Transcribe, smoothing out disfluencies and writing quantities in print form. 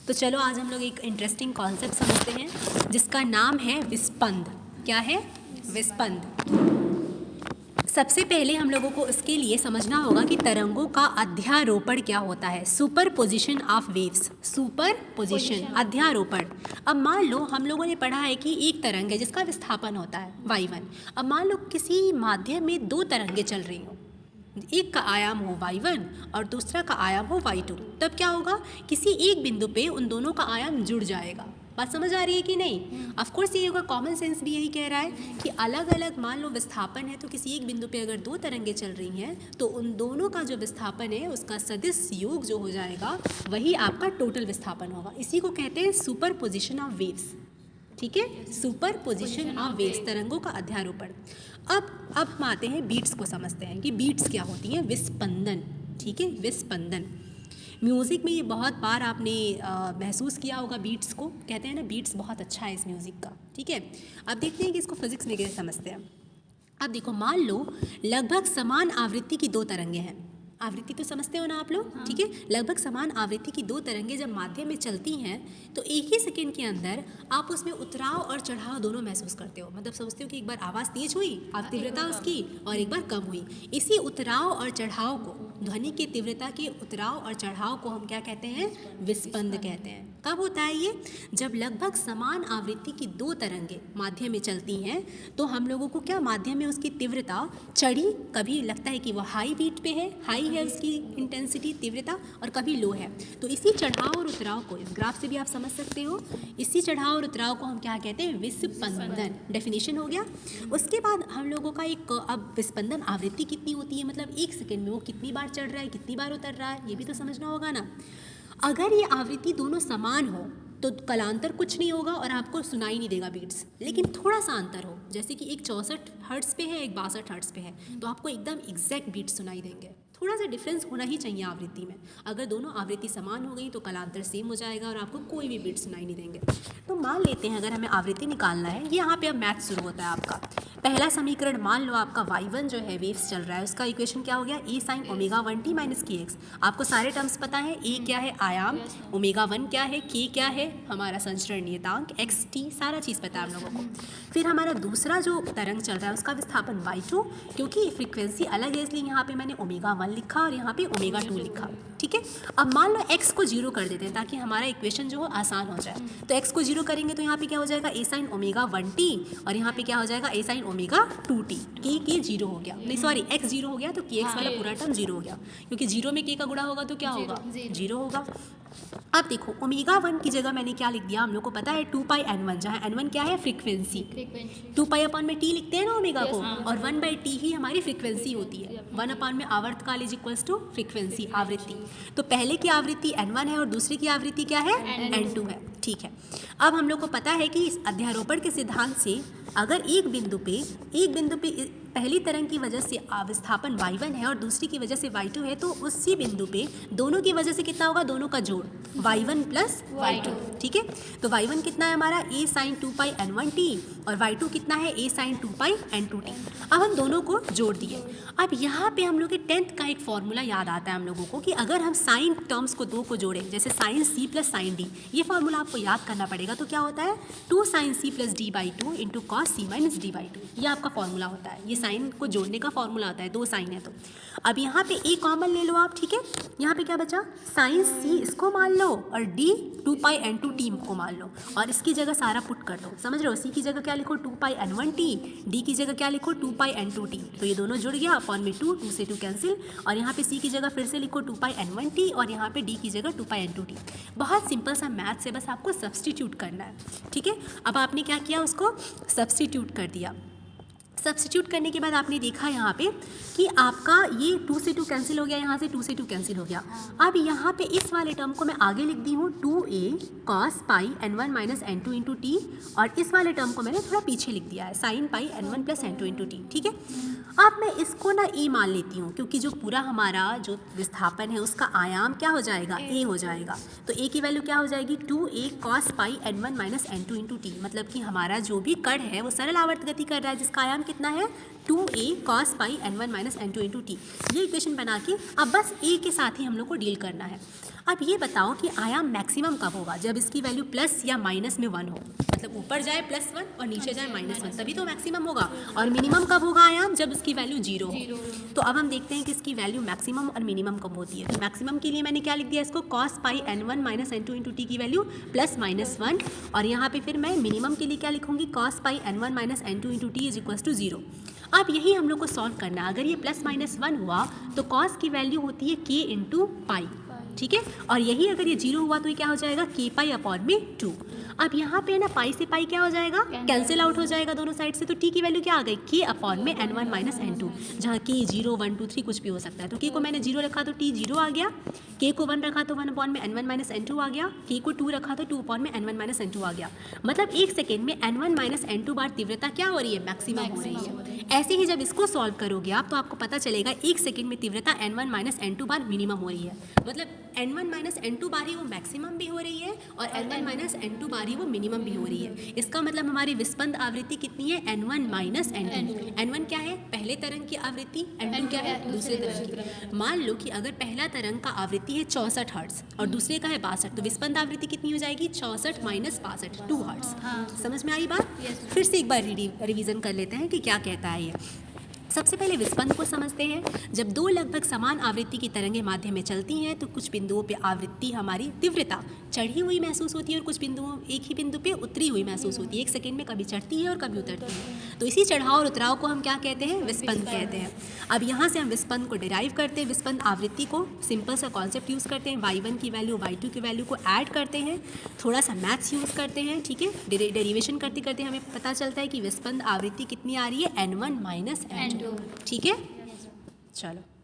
तो चलो आज हम लोग एक इंटरेस्टिंग कॉन्सेप्ट समझते हैं जिसका नाम है विस्पंद। क्या है? विस्पंद। सबसे पहले हम लोगों को इसके लिए समझना होगा कि तरंगों का अध्यारोपण क्या होता है। Superposition of waves, superposition, अध्यारोपण। अब मान लो हम लोगों ने पढ़ा है कि एक तरंग है जिसका विस्थापन होता है y1। अब मान लो किसी माध्यम में दो तरंगें चल रही हो, एक का आयाम हो y1 और दूसरा का आयाम हो y2, तब क्या होगा? किसी एक बिंदु पे उन दोनों का आयाम जुड़ जाएगा। बात समझ आ रही है कि नहीं? ऑफ कोर्स ये होगा, कॉमन सेंस भी यही कह रहा है कि अलग अलग मान लो विस्थापन है, तो किसी एक बिंदु पे अगर दो तरंगें चल रही हैं तो उन दोनों का जो विस्थापन है उसका सदिश योग जो हो जाएगा वही आपका टोटल विस्थापन होगा। इसी को कहते हैं सुपर पोजिशन ऑफ वेव्स। ठीक है, सुपर पोजिशन ऑफ वेव्स, तरंगों का अध्यारोपण। अब हम आते हैं बीट्स को समझते हैं कि बीट्स क्या होती हैं। विस्पंदन। ठीक है, विस्पंदन। म्यूज़िक में ये बहुत बार आपने महसूस किया होगा बीट्स को। कहते हैं ना बीट्स बहुत अच्छा है इस म्यूज़िक का। ठीक है, अब देखते हैं कि इसको फिजिक्स में कैसे समझते हैं। अब देखो, मान लो लगभग समान आवृत्ति की दो तरंगें हैं। आवृत्ति तो समझते हो ना आप लोग? ठीक है, लगभग समान आवृत्ति की दो तरंगें जब माध्यम में चलती हैं तो एक ही सेकंड के अंदर आप उसमें उतराव और चढ़ाव दोनों महसूस करते हो। मतलब समझते हो कि एक बार आवाज़ तेज हुई, अब तीव्रता उसकी, और एक बार कम हुई। इसी उतराव और चढ़ाव को, ध्वनि की तीव्रता के उतराव और चढ़ाव को हम क्या कहते हैं? विस्पंद कहते हैं। कब होता है ये? जब लगभग समान आवृत्ति की दो तरंगें माध्यम में चलती हैं तो हम लोगों को क्या, माध्यम में उसकी तीव्रता चढ़ी, कभी लगता है कि वो हाई बीट पे है, हाई है उसकी इंटेंसिटी, तीव्रता, और कभी लो है। तो इसी चढ़ाव और उतराव को इस ग्राफ से भी आप समझ सकते हो। इसी चढ़ाव और उतराव को हम क्या कहते हैं? विस्पंदन। डेफिनेशन हो गया। उसके बाद हम लोगों का एक, अब विस्पंदन आवृत्ति कितनी होती है, मतलब एक सेकेंड में वो कितनी बार चढ़ रहा है, कितनी बार उतर रहा है, ये भी तो समझना होगा ना। अगर ये आवृत्ति दोनों समान हो तो कलांतर कुछ नहीं होगा और आपको सुनाई नहीं देगा बीट्स। लेकिन थोड़ा सा अंतर हो, जैसे कि एक 64 हर्ट्ज़ पे है, एक 62 हर्ट्ज़ पे है, तो आपको एकदम एग्जैक्ट बीट्स सुनाई देंगे। थोड़ा सा डिफरेंस होना ही चाहिए आवृत्ति में। अगर दोनों आवृत्ति समान हो गई तो कलांतर सेम हो जाएगा और आपको कोई भी बीट सुनाई नहीं देंगे। तो मान लेते हैं अगर हमें आवृत्ति निकालना है, ये यहाँ पे अब मैथ शुरू होता है आपका। पहला समीकरण, मान लो आपका y1 जो है वेव्स चल रहा है, उसका इक्वेशन क्या हो गया? ए साइन ओमेगा 1t माइनस के एक्स। आपको सारे टर्म्स पता है, ए क्या है? आयाम, ओमेगा 1 क्या है? के क्या है? हमारा संचरण नियतांक, एक्स टी, सारा चीज़ पता है हम लोगों को। फिर हमारा दूसरा जो तरंग चल रहा है उसका विस्थापन y2, क्योंकि फ्रीक्वेंसी अलग है इसलिए यहाँ पे मैंने ओमेगा 1 लिखा और यहाँ पे ओमेगा 2 लिखा। ठीक है, अब मान लो x को 0 कर देते हैं ताकि हमारा इक्वेशन जो हो आसान हो जाए। तो x को 0 करेंगे तो यहाँ पे क्या हो जाएगा? ए साइन ओमेगा 1t, और यहाँ पे क्या हो जाएगा? ए साइन ओमेगा 2t। के 0 हो गया, नहीं सॉरी, x 0 हो गया तो के एक्स वाला पूरा टर्म 0 हो गया, क्योंकि 0 में के का गुणा होगा तो क्या होगा? 0 होगा। अब देखो, ओमेगा 1 की जगह मैंने क्या लिख दिया? हम लोग को पता है 2 पाई n1, जहाँ n1 क्या है? फ्रीक्वेंसी। 2 पाई अपॉन में t लिखते हैं ना ओमेगा को, और 1 बाई टी ही हमारी फ्रीक्वेंसी होती है। 1 अपॉन में आवर्तकाल इज इक्वल्स टू फ्रीक्वेंसी, आवृत्ति। तो पहले की आवृत्ति n1 है और दूसरी की आवृत्ति क्या है? n2 है। ठीक है, अब हम लोग को पता है कि इस अध्यारोपण के सिद्धांत से अगर एक बिंदु पे पहली तरंग की वजह से विस्थापन y1 है और दूसरी की वजह से y2 है, तो उसी बिंदु पे दोनों की वजह से कितना होगा? दोनों का जोड़, y1 प्लस y2। ठीक है, तो y1 कितना है हमारा? a साइन 2 पाई n1t, और y2 कितना है? a sine 2 pi n2t। अब हम दोनों को जोड़ दिए। अब यहाँ पे हम लोग के 10th का एक फॉर्मूला याद आता है हम लोगों को कि अगर हम साइन टर्म्स को दो को जोड़ें, जैसे sine c plus sine d, ये फॉर्मूला आपको याद करना पड़ेगा। तो क्या होता है? 2 sine c plus d by 2 into cos c minus d by 2, ये आपका फॉर्मूला होता है। ये साइन को जोड़ने का फॉर्मूला होता है, दो साइन है तो। अब यहाँ पे a कॉमन ले लो आप। ठीक है, यहाँ पे क्या बचा? साइन c इसको मान लो और d 2 पाई n2t को मान लो, और इसकी जगह सारा पुट कर दो। समझ रहे हो? c की जगह क्या लिखो? 2 पाई n1t, d की जगह क्या लिखो? 2 पाई n2t। तो ये दोनों जुड़ गया, अपॉन में 2 से 2 कैंसिल, और यहाँ पे c की जगह फिर से लिखो 2 पाई n1t, और यहाँ पे d की जगह 2 पाई n2t। बहुत सिंपल सा मैथ से बस आपको सब्सटीट्यूट करना है। ठीक है, अब आपने क्या किया? उसको सब्सटीट्यूट कर दिया। सब्स्टिट्यूट करने के बाद आपने देखा यहाँ पे कि आपका ये 2 से 2 कैंसिल हो गया, यहाँ से 2 से 2 कैंसिल हो गया। अब यहाँ पे इस वाले टर्म को मैं आगे लिख दी हूँ 2a cos पाई n1 minus n2 into T, और इस वाले टर्म को मैंने थोड़ा पीछे लिख दिया है sine pi n1 plus n2 into T. ठीक है, अब मैं इसको ना e मान लेती हूँ, क्योंकि जो पूरा हमारा जो विस्थापन है उसका आयाम क्या हो जाएगा? a हो जाएगा। तो a की वैल्यू क्या हो जाएगी? 2a cos पाई n1 minus n2 into T. मतलब कि हमारा जो भी कण है वो सरल आवर्त गति कर रहा है, जिसका आयाम कितना है? 2a cos पाई n1 minus n2 into T. ये इक्वेशन बना के अब बस a के साथ ही हम लोग को डील करना है। अब ये बताओ कि आयाम मैक्सिमम कब होगा, जब इसकी वैल्यू प्लस या माइनस में 1 हो, मतलब ऊपर जाए +1 और नीचे जाए -1, तभी तो मैक्सिमम होगा। और मिनिमम कब होगा आयाम, जब इसकी वैल्यू 0 हो। तो अब हम देखते हैं कि इसकी वैल्यू मैक्सिमम और मिनिमम कब होती है। तो मैक्सिमम के लिए मैंने क्या लिख दिया इसको, cos पाई n1 - n2 × t की वैल्यू +-1, और यहाँ पे फिर मैं मिनिमम के लिए क्या लिखूंगी, cos पाई n1 - n2 × t = 0। अब यही हम लोग को सॉल्व करना है। अगर ये +-1 हुआ तो cos की वैल्यू होती है k × पाई, ठीक है। और यही अगर ये 0 हुआ तो ये क्या हो जाएगा, k पाई अपॉन में 2। अब यहाँ पे ना पाई से पाई क्या हो जाएगा, कैंसिल आउट हो जाएगा दोनों साइड से। तो t की वैल्यू क्या आ गई, k अपॉन में n1 - n2, जहाँ k 0 1 2 3 कुछ भी हो सकता है। तो k को मैंने 0 रखा तो t 0 आ गया, k को 1 रखा तो 1 अपॉन में n1 - n2 आ गया, k को 2 रखा तो 2 अपॉन में n1 - n2 आ गया। मतलब 1 सेकेंड में n1 - n2 बार तीव्रता क्या हो रही है, मैक्सिमम हो रही है। ऐसे ही जब इसको सॉल्व करोगे आप तो आपको पता चलेगा 1 सेकेंड में तीव्रता n1 - n2 बार मिनिमम हो रही है, मतलब n1 - n2 बार ही वो मैक्सिमम भी हो रही है और n1 - n2 बार ही वो मिनिमम भी हो रही है। इसका मतलब हमारी विस्पंद आवृत्ति कितनी है, n1 - n2। n1 क्या है, पहले तरंग की आवृत्ति, n2 क्या है, दूसरे तरंग की। मान लो कि अगर पहला तरंग का आवृत्ति है 64 हर्ट्ज और दूसरे का है 62, तो विस्पंद आवृत्ति कितनी हो जाएगी, 64 - 62, 2 हर्ट्ज। समझ में आई बात। फिर से एक बार रिवीजन कर लेते हैं कि क्या कहता है ये। सबसे पहले विस्पंद को समझते हैं। जब दो लगभग समान आवृत्ति की तरंगें माध्य में चलती हैं तो कुछ बिंदुओं पे आवृत्ति हमारी तीव्रता चढ़ी हुई महसूस होती है और कुछ बिंदुओं एक ही बिंदु पे उतरी हुई महसूस होती है। 1 सेकेंड में कभी चढ़ती है और कभी उतरती है। तो इसी चढ़ाव और उतराव को हम क्या कहते हैं, विस्पंद कहते हैं। अब यहाँ से हम विस्पंद को डिराइव करते हैं। विस्पंद आवृत्ति को सिंपल सा कॉन्सेप्ट यूज़ करते हैं, y1 की वैल्यू y2 की वैल्यू को ऐड करते हैं, थोड़ा सा मैथ्स यूज़ करते हैं, ठीक है। डेरिवेशन करते करते हमें पता चलता है कि विस्पंद आवृत्ति कितनी आ रही है, n1 - n2, ठीक है। चलो।